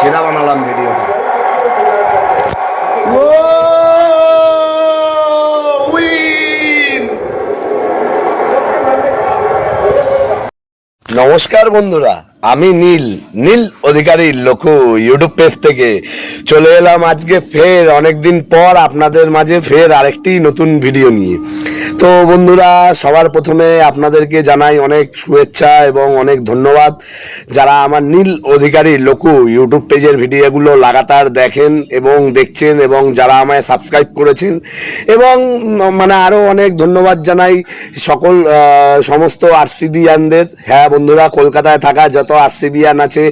সেটা বানালাম ভিডিওটা। নমস্কার বন্ধুরা, আমি নীল অধিকারী লোকু ইউটিউব পেজ থেকে চলে এলাম আজকে ফের অনেকদিন পর আপনাদের মাঝে ফের আরেকটি নতুন ভিডিও নিয়ে। তো বন্ধুরা, সবার প্রথমে আপনাদেরকে জানাই অনেক শুভেচ্ছা এবং অনেক ধন্যবাদ যারা আমার নীল অধিকারী লোকু ইউটিউব পেজের ভিডিওগুলো লাগাতার দেখেন এবং দেখছেন এবং যারা আমায় সাবস্ক্রাইব করেছেন, এবং মানে আরও অনেক ধন্যবাদ জানাই সকল সমস্ত আরসিবিয়ানদের। হ্যাঁ বন্ধুরা, কলকাতায় থাকা যত আরসিবিয়ান আছে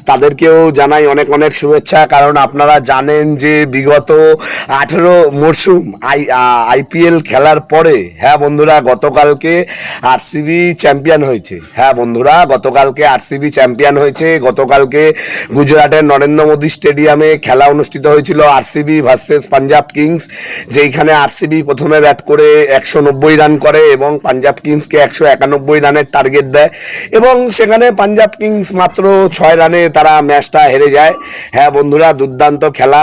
তাদেরকেও জানাই অনেক অনেক শুভেচ্ছা, কারণ আপনারা জানেন যে বিগত 18 মরশুম আইপিএল খেলার পরে, হ্যাঁ বন্ধুরা, গতকালকে আরসিবি চ্যাম্পিয়ন হয়েছে। হ্যাঁ বন্ধুরা, গতকালকে আরসিবি চ্যাম্পিয়ন হয়েছে। গতকালকে গুজরাটের নরেন্দ্র মোদী স্টেডিয়ামে খেলা অনুষ্ঠিত হয়েছিল আরসিবি ভার্সেস পাঞ্জাব কিংস, যেইখানে আরসিবি প্রথমে ব্যাট করে 190 রান করে এবং পাঞ্জাব কিংসকে 191 রানের টার্গেট দেয়, এবং সেখানে পাঞ্জাব কিংস মাত্র 6 রানে তারা ম্যাচটা হেরে যায়। হ্যাঁ বন্ধুরা, দুর্দান্ত খেলা,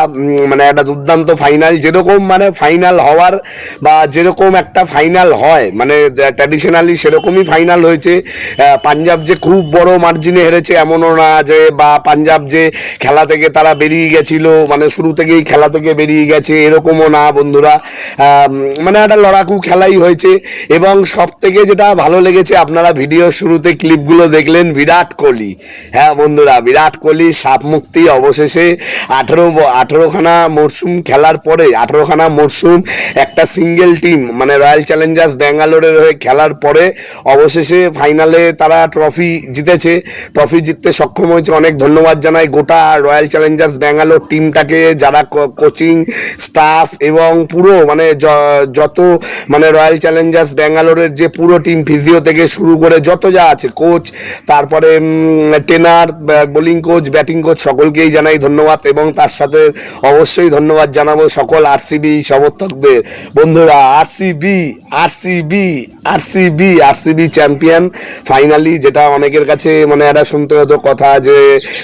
মানে একটা দুর্দান্ত ফাইনাল, যেরকম মানে ফাইনাল হওয়ার বা যেরকম একটা ফাইনাল হয় মানে ট্র্যাডিশনালি সেরকমই ফাইনাল হয়েছে। পাঞ্জাব যে খুব বড় মার্জিনে হেরেছে এমনও না, যে বা পাঞ্জাব যে খেলা থেকে তারা বেরিয়ে গেছিল, মানে শুরু থেকেই খেলা থেকে বেরিয়ে গেছে এরকমও না বন্ধুরা। মানে একটা লড়াকু খেলাই হয়েছে। এবং সব থেকে যেটা ভালো লেগেছে, আপনারা ভিডিও শুরুতে ক্লিপগুলো দেখলেন, বিরাট কোহলি। হ্যাঁ বন্ধুরা, বিরাট কোহলি সাপ মুক্তি অবশেষে 18খানা মরশুম খেলার পরে, 18খানা মরশুম একটা সিঙ্গেল টিম মানে রয়্যাল চ্যালেঞ্জার্স ব্যাঙ্গালোরের হয়ে খেলার পরে অবশেষে ফাইনালে তারা ট্রফি জিতেছে। ট্রফি জিততে সক্ষম হয়েছে। অনেক ধন্যবাদ জানাই গোটা রয়্যাল চ্যালেঞ্জার্স ব্যাঙ্গালোর টিমটাকে, যারা কোচিং স্টাফ এবং পুরো মানে যত মানে রয়্যাল চ্যালেঞ্জার্স ব্যাঙ্গালোরের যে পুরো টিম, ফিজিও থেকে শুরু করে যত যা আছে, কোচ, তারপরে trainer, bowling coach, batting coach, সকলকেই জানাই ধন্যবাদ। এবং তার সাথে অবশ্যই ধন্যবাদ জানাবো সকল আরসিবি সমর্থকদের। বন্ধুরা, আরসিবি চ্যাম্পিয়ন ফাইনালি, যেটা অনেকের কাছে মানে একটা শুনতে হতো কথা যে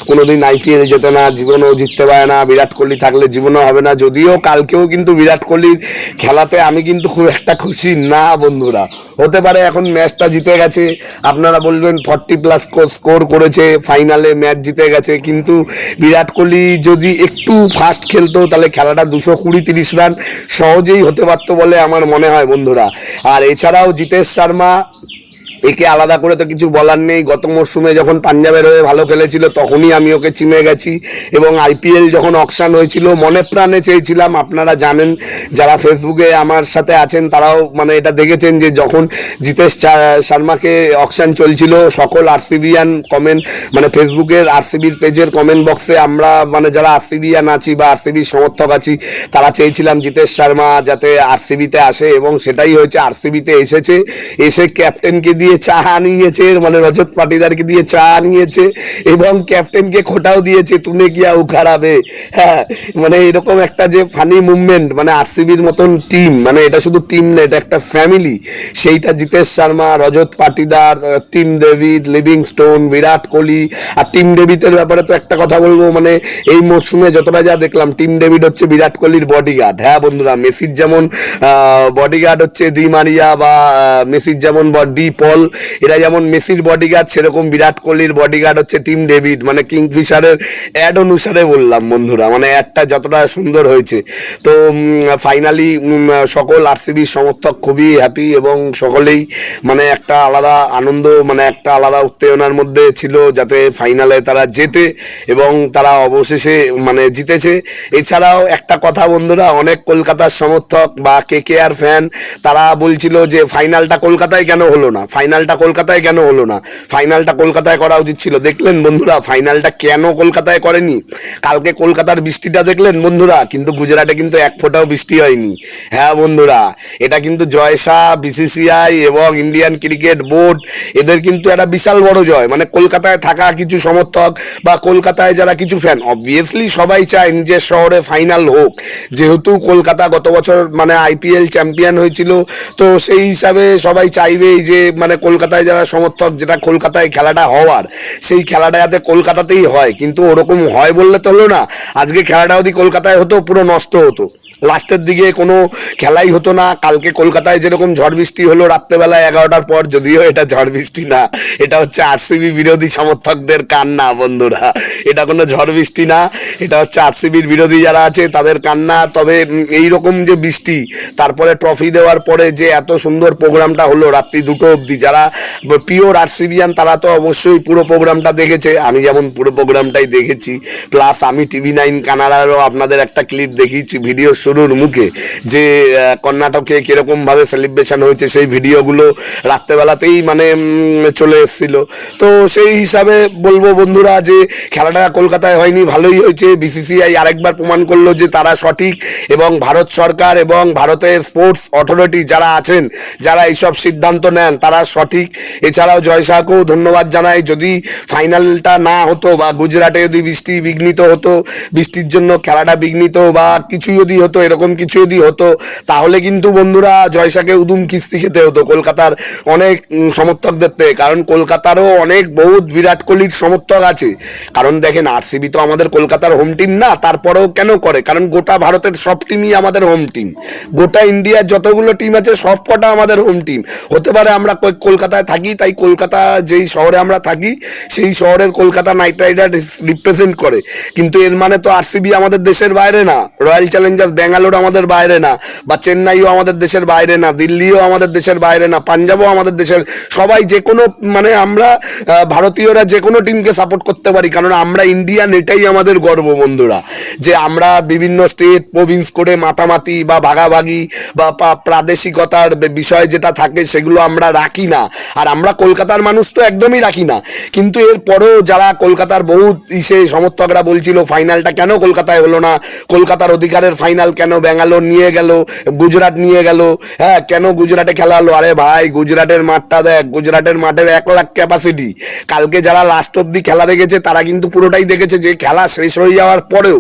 কোনোদিন আইপিএল জেতে না, জীবনেও জিততে পারে না, বিরাট কোহলি থাকলে জীবনেও হবে না। যদিও কালকেও কিন্তু বিরাট কোহলির খেলাতে আমি কিন্তু খুব একটা খুশি না বন্ধুরা। হতে পারে এখন ম্যাচটা জিতে গেছে, আপনারা বলবেন 40+ স্কোর করেছে, ফাইনালে ম্যাচ জিতে গেছে, কিন্তু বিরাট কোহলি যদি একটু ফাস্ট খেলতো তাহলে খেলাটা 220-30 রান সহজেই হতে পারতো বলে আমার মনে হয় বন্ধুরা। আর এছাড়াও জিতেশ শর্মা, একে আলাদা করে তো কিছু বলার নেই। গত মরশুমে যখন পাঞ্জাবের হয়ে ভালো খেলেছিল তখনই আমি ওকে চিনে গেছি, এবং আইপিএল যখন অকশান হয়েছিল মনে প্রাণে চেয়েছিলাম। আপনারা জানেন, যারা ফেসবুকে আমার সাথে আছেন তারাও মানে এটা দেখেছেন যে যখন জিতেশ শর্মাকে অকশান চলছিল, সকল আরসিবিয়ান কমেন্ট মানে ফেসবুকের আরসিবির পেজের কমেন্ট বক্সে আমরা মানে যারা আরসিবিয়ান আছি বা আরসিবির সমর্থক আছি তারা চেয়েছিলাম জিতেশ শর্মা যাতে আরসিবিতে আসে, এবং সেটাই হয়েছে। আরসিবিতে এসেছে, এসে ক্যাপ্টেনকে দিয়ে চা নিয়েছে, মানে রজত পাটিদারকে দিয়ে চা নিয়েছে, এবং ক্যাপ্টেনকে খোটাও দিয়েছে, তুনে কিয়া উখাড়াবে। হ্যাঁ, মানে এরকম একটা যে ফানি মুভমেন্ট, মানে আরসিবির মতন টিম, মানে এটা শুধু টিম না, এটা একটা ফ্যামিলি। সেইটা জিতেশ শর্মা, রজত Patidar, Tim David, Livingstone, Virat Kohli. আর টিম ডেভিডের ব্যাপারে তো একটা কথা বলবো, মানে এই মরশুমে যতটা যা দেখলাম, টিম ডেভিড হচ্ছে বিরাট কোহলির বডিগার্ড। হ্যাঁ বন্ধুরা, মেসির যেমন বডিগার্ড হচ্ছে দি মারিয়া বা মেসির যেমন ডি পল, এরা যেমন মেসির বডিগার্ড, সেরকম বিরাট কোহলির বডিগার্ড হচ্ছে টিম ডেভিড। মানে কিংফিশারের অ্যাড অনুসারে বললাম বন্ধুরা, মানে অ্যাডটা যতটা সুন্দর হয়েছে। তো ফাইনালি সকল আরসিবির সমর্থক খুবই হ্যাপি, এবং সকলেই মানে একটা আলাদা আনন্দ, মানে একটা আলাদা উত্তেজনার মধ্যে ছিল যাতে ফাইনালে তারা জেতে, এবং তারা অবশেষে মানে জিতেছে। এছাড়াও একটা কথা বন্ধুরা, অনেক কলকাতার সমর্থক বা কেকেআর ফ্যান তারা বলছিল যে ফাইনালটা কলকাতায় কেন হলো না, ফাইনালটা কলকাতায় কেন হলো না, ফাইনালটা কলকাতায় করা উচিত ছিল। দেখলেন বন্ধুরা, ফাইনালটা কেন কলকাতায় করেনি? কালকে কলকাতার বৃষ্টিটা দেখলেন বন্ধুরা, কিন্তু গুজরাটে কিন্তু এক ফোঁটাও বৃষ্টি হয়নি। হ্যাঁ বন্ধুরা, এটা কিন্তু জয় শাহ, বিসিসিআই এবং ইন্ডিয়ান ক্রিকেট বোর্ড, এদের কিন্তু একটা বিশাল বড় জয়। মানে কলকাতায় থাকা কিছু সমর্থক বা কলকাতায় যারা কিছু ফ্যান, অবভিয়াসলি সবাই চায় নিজের শহরে ফাইনাল হোক, যেহেতু কলকাতা গত বছর মানে আইপিএল চ্যাম্পিয়ন হয়েছিল, তো সেই হিসাবে সবাই চাইবেই যে মানে মানে কলকাতায় যারা সমর্থক, যেটা কলকাতায় খেলাটা হওয়ার, সেই খেলাটা যাতে কলকাতাতেই হয়, কিন্তু ওরকম হয় বললে তো হলো না। আজকে খেলাটা যদি কলকাতায় হতো পুরো নষ্ট হতো, লাস্টের দিকে কোনো খেলাই হতো না। কালকে কলকাতায় যেরকম ঝড় বৃষ্টি হলো রাত্রেবেলা 11টার পর, যদিও এটা ঝড় বৃষ্টি না, এটা হচ্ছে আরসিবি বিরোধী সমর্থকদের কান্না বন্ধুরা, এটা কোনো ঝড় বৃষ্টি না, এটা হচ্ছে আরসিবির বিরোধী যারা আছে তাদের কান্না। তবে এই রকম যে বৃষ্টি, তারপরে ট্রফি দেওয়ার পরে যে এত সুন্দর প্রোগ্রামটা হলো রাত্রি 2টো অবধি, যারা পিওর আরসিবিয়ান তারা তো অবশ্যই পুরো প্রোগ্রামটা দেখেছে, আমি যেমন পুরো প্রোগ্রামটাই দেখেছি। প্লাস আমি TV9 কানাডারও আপনাদের একটা ক্লিপ দেখিয়েছি ভিডিও শুরুর মুখে, যে কর্ণাটকে কিরকম ভাবে সেলিব্রেশন হয়েছে, সেই ভিডিওগুলো রাত্রেবেলাতেই মানে চলে এসেছিল। তো সেই হিসাবে বলবো বন্ধুরা যে খেলাটা কলকাতায় হয়নি, ভালোই হয়েছে। BCCI আরেকবার প্রমাণ করলো যে তারা সঠিক, এবং ভারত সরকার এবং ভারতের স্পোর্টস অথরিটি যারা আছেন, যারা এইসব সিদ্ধান্ত নেন, তারা সঠিক। এছাড়াও জয় শাহকেও ধন্যবাদ জানাই। যদি ফাইনালটা না হতো বা গুজরাটে যদি বৃষ্টি বিঘ্নিত হতো, বৃষ্টির জন্য খেলাটা বিঘ্নিত বা কিছু যদি হতো, এরকম কিছু যদি হতো, তাহলে কিন্তু বন্ধুরা জয় শাহকে উদুম কিস্তি খেতে হতো কলকাতার অনেক সমর্থকদের থেকে। কারণ কলকাতারও অনেক বহুত বিরাট কোহলির সমর্থক আছে। কারণ দেখেন আরসিবি তো আমাদের কলকাতার হোম টিম না, তারপরেও কেন করে, কারণ গোটা ভারতের সব টিমই আমাদের হোম টিম, গোটা ইন্ডিয়ার যতগুলো টিম আছে সব কটা আমাদের হোম টিম। হতে পারে আমরা কলকাতায় থাকি, তাই কলকাতা যেই শহরে আমরা থাকি সেই শহরের কলকাতা নাইট রাইডার্স রিপ্রেজেন্ট করে, কিন্তু এর মানে তো আরসিবি আমাদের দেশের বাইরে না, রয়্যাল চ্যালেঞ্জার্স ব্যাঙ্গালোর আমাদের বাইরে না, বা চেন্নাইও আমাদের দেশের বাইরে না, দিল্লিও আমাদের দেশের বাইরে না, পাঞ্জাবও আমাদের দেশের, সবাই যে কোনো মানে আমরা ভারতীয়রা যে কোনো টিমকে সাপোর্ট করতে পারি, কারণ আমরা ইন্ডিয়ান, এটাই আমাদের গর্ব বন্ধুরা, যে আমরা বিভিন্ন স্টেট প্রভিন্স করে মাতামাতি বা ভাগাভাগি বা প্রাদেশিকতার বিষয় যেটা থাকে সেগুলো আমরা রাখি না। আর আমরা কলকাতার মানুষ তো একদমই রাখি না। কিন্তু এরপরেও যারা কলকাতার বহুত সমর্থকরা বলছিল ফাইনালটা কেন কলকাতায় হলো না, কলকাতার অধিকারের ফাইনাল কেন ব্যাঙ্গালোর নিয়ে গেল, গুজরাট নিয়ে গেল, হ্যাঁ কেন গুজরাটে খেলা হলো। আরে ভাই, গুজরাটের মাঠটা দেখ, গুজরাটের মাঠের 1 লাখ ক্যাপাসিটি। কালকে যারা লাস্ট অব্দি খেলা দেখেছে তারা কিন্তু পুরোটাই দেখেছে, যে খেলা শেষ হয়ে যাওয়ার পরেও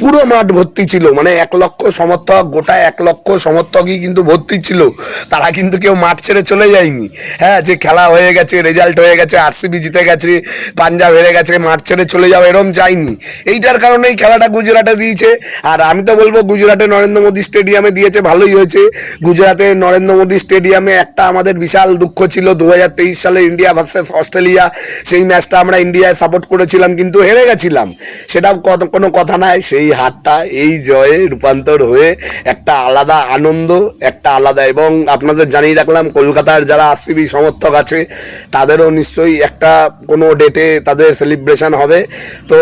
পুরো মাঠ ভর্তি ছিল, মানে 1 লক্ষ সমর্থক, গোটা 1 লক্ষ সমর্থকই কিন্তু ভর্তি ছিল। তারা কিন্তু কেউ মাঠ ছেড়ে চলে যায়নি, হ্যাঁ যে খেলা হয়ে গেছে, রেজাল্ট হয়ে গেছে, আরসিবি জিতে গেছে, পাঞ্জাব হেরে গেছে, মাঠ ছেড়ে চলে যাও এরম চাইনি। এইটার কারণেই খেলাটা গুজরাটে দিয়েছে। আর আমি তো বলবো গুজরাটে নরেন্দ্র মোদী স্টেডিয়ামে দিয়েছে, ভালোই হয়েছে। গুজরাটে নরেন্দ্র মোদী স্টেডিয়ামে একটা আমাদের বিশাল দুঃখ ছিল 2023 সালে ইন্ডিয়া ভার্সেস অস্ট্রেলিয়া, সেই ম্যাচটা আমরা ইন্ডিয়ায় সাপোর্ট করেছিলাম কিন্তু হেরে গেছিলাম, সেটা কোনো কথা নয়। সেই হারটা এই জয়ে রূপান্তর হয়ে একটা আলাদা আনন্দ, একটা আলাদা। এবং আপনাদের জানিয়ে রাখলাম কলকাতার যারা আরসিবি সমর্থক আছে তাদেরও নিশ্চয়ই একটা কোনো ডেটে তাদের সেলিব্রেশন হবে। তো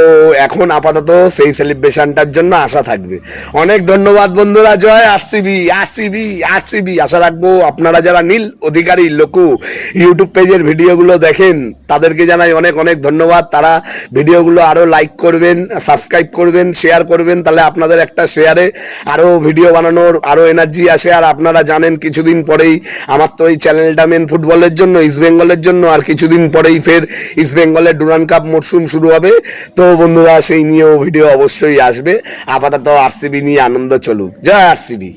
এখন আপাতত সেই সেলিব্রেশনটার জন্য আশা থাকবে। অনেক ধন্যবাদ বন্ধুরা। জয় আরসিবি, আরসিবি, আরসিবি। আশা রাখবো আপনারা যারা নীল অধিকারী লোকু ইউটিউব পেজের ভিডিওগুলো দেখেন তাদেরকে জানাই অনেক অনেক ধন্যবাদ। তারা ভিডিওগুলো আরও লাইক করবেন, সাবস্ক্রাইব করবেন, শেয়ার করবেন, তাহলে আপনাদের একটা শেয়ারে আরও ভিডিও বানানোর আরও এনার্জি আসে। আর আপনারা জানেন কিছুদিন পরেই আমার তো এই চ্যানেলটা মেন ফুটবলের জন্য, ইস্টবেঙ্গলের জন্য, আর কিছুদিন পরেই ফের ইস্টবেঙ্গলের ডুরান্ড কাপ মরশুম শুরু হবে। তো বন্ধুরা সেই নিয়েও ভিডিও অবশ্যই আসবে। আপাতত আরসিবি নিয়ে আনন্দ চলুক। জয় আরসিবি।